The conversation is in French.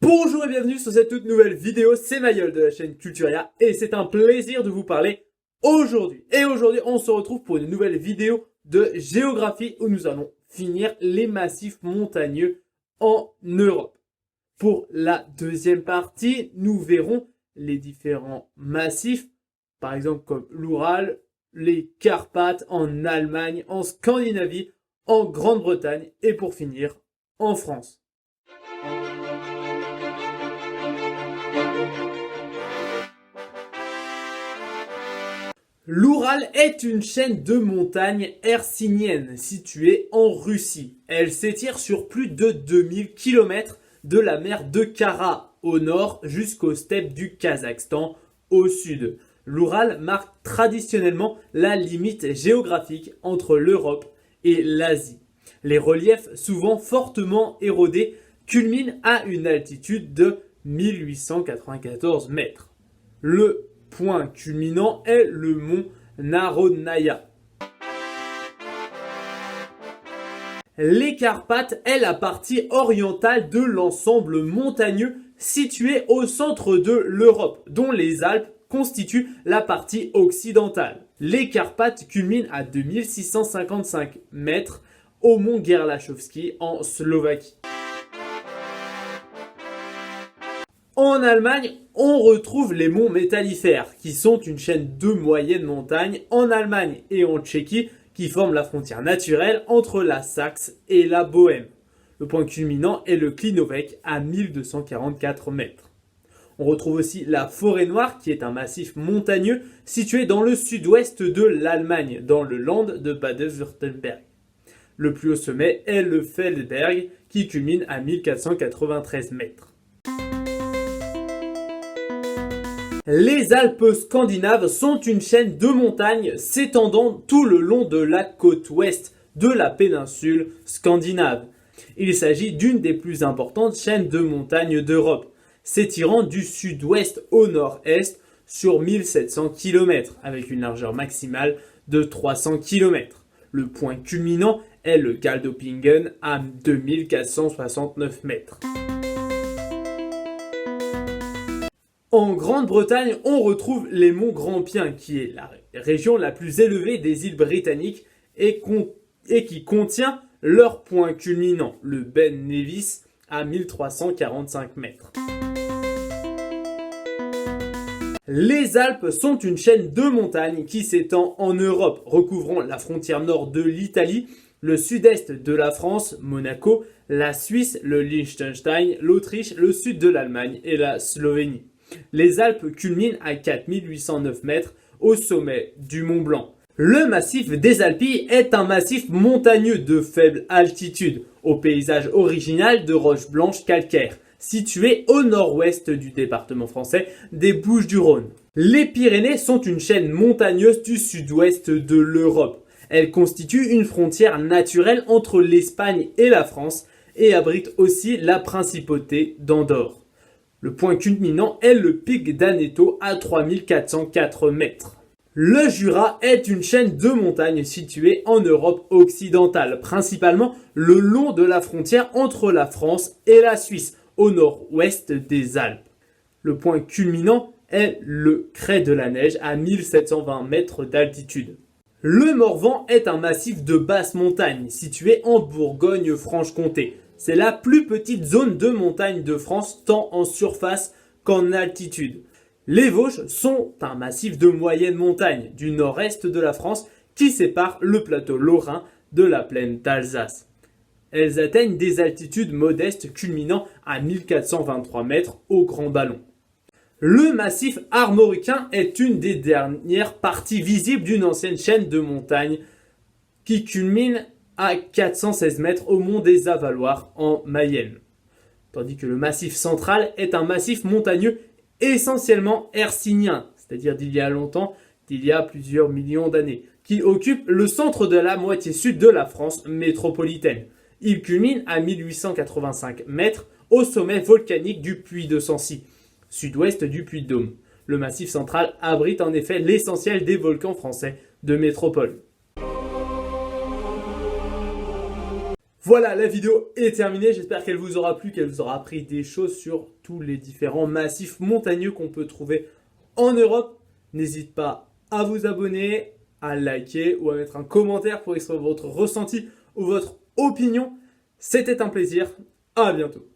Bonjour et bienvenue sur cette toute nouvelle vidéo, c'est Mayol de la chaîne Culturia et c'est un plaisir de vous parler aujourd'hui. Et aujourd'hui, on se retrouve pour une nouvelle vidéo de géographie où nous allons finir les massifs montagneux en Europe. Pour la deuxième partie, nous verrons les différents massifs, par exemple comme l'Oural, les Carpates en Allemagne, en Scandinavie, en Grande-Bretagne et pour finir en France. L'Oural est une chaîne de montagnes hercyniennes située en Russie. Elle s'étire sur plus de 2000 km de la mer de Kara au nord jusqu'aux steppes du Kazakhstan au sud. L'Oural marque traditionnellement la limite géographique entre l'Europe et l'Asie. Les reliefs, souvent fortement érodés, culminent à une altitude de 1894 mètres. Le point culminant est le mont Narodnaïa. Les Carpates est la partie orientale de l'ensemble montagneux situé au centre de l'Europe, dont les Alpes constituent la partie occidentale. Les Carpates culminent à 2655 mètres au mont Gerlachowski en Slovaquie. En Allemagne, on retrouve les monts Métallifères, qui sont une chaîne de moyenne montagne en Allemagne et en Tchéquie, qui forment la frontière naturelle entre la Saxe et la Bohême. Le point culminant est le Klinovec à 1244 mètres. On retrouve aussi la Forêt Noire, qui est un massif montagneux situé dans le sud-ouest de l'Allemagne, dans le Land de Bade-Württemberg. Le plus haut sommet est le Feldberg, qui culmine à 1493 mètres. Les Alpes scandinaves sont une chaîne de montagnes s'étendant tout le long de la côte ouest de la péninsule scandinave. Il s'agit d'une des plus importantes chaînes de montagnes d'Europe, s'étirant du sud-ouest au nord-est sur 1700 km, avec une largeur maximale de 300 km. Le point culminant est le Galdhøpiggen à 2469 mètres. En Grande-Bretagne, on retrouve les monts Grampians, qui est la région la plus élevée des îles britanniques et qui contient leur point culminant, le Ben Nevis, à 1345 mètres. Les Alpes sont une chaîne de montagnes qui s'étend en Europe, recouvrant la frontière nord de l'Italie, le sud-est de la France, Monaco, la Suisse, le Liechtenstein, l'Autriche, le sud de l'Allemagne et la Slovénie. Les Alpes culminent à 4809 mètres au sommet du Mont Blanc. Le massif des Alpilles est un massif montagneux de faible altitude, au paysage original de roches blanches calcaires, situé au nord-ouest du département français des Bouches-du-Rhône. Les Pyrénées sont une chaîne montagneuse du sud-ouest de l'Europe. Elle constitue une frontière naturelle entre l'Espagne et la France et abrite aussi la principauté d'Andorre. Le point culminant est le pic d'Aneto à 3404 mètres. Le Jura est une chaîne de montagnes située en Europe occidentale, principalement le long de la frontière entre la France et la Suisse, au nord-ouest des Alpes. Le point culminant est le Crêt de la Neige à 1720 mètres d'altitude. Le Morvan est un massif de basse montagne situé en Bourgogne-Franche-Comté. C'est la plus petite zone de montagne de France tant en surface qu'en altitude. Les Vosges sont un massif de moyenne montagne du nord-est de la France qui sépare le plateau lorrain de la plaine d'Alsace. Elles atteignent des altitudes modestes culminant à 1423 mètres au Grand Ballon. Le massif armoricain est une des dernières parties visibles d'une ancienne chaîne de montagnes qui culmine à 416 mètres au mont des Avaloirs en Mayenne. Tandis que le massif central est un massif montagneux essentiellement hercynien, c'est-à-dire d'il y a longtemps, d'il y a plusieurs millions d'années, qui occupe le centre de la moitié sud de la France métropolitaine. Il culmine à 1885 mètres au sommet volcanique du Puy de Sancy, sud-ouest du Puy-de-Dôme. Le massif central abrite en effet l'essentiel des volcans français de métropole. Voilà, la vidéo est terminée. J'espère qu'elle vous aura plu, qu'elle vous aura appris des choses sur tous les différents massifs montagneux qu'on peut trouver en Europe. N'hésitez pas à vous abonner, à liker ou à mettre un commentaire pour exprimer votre ressenti ou votre opinion. C'était un plaisir. À bientôt.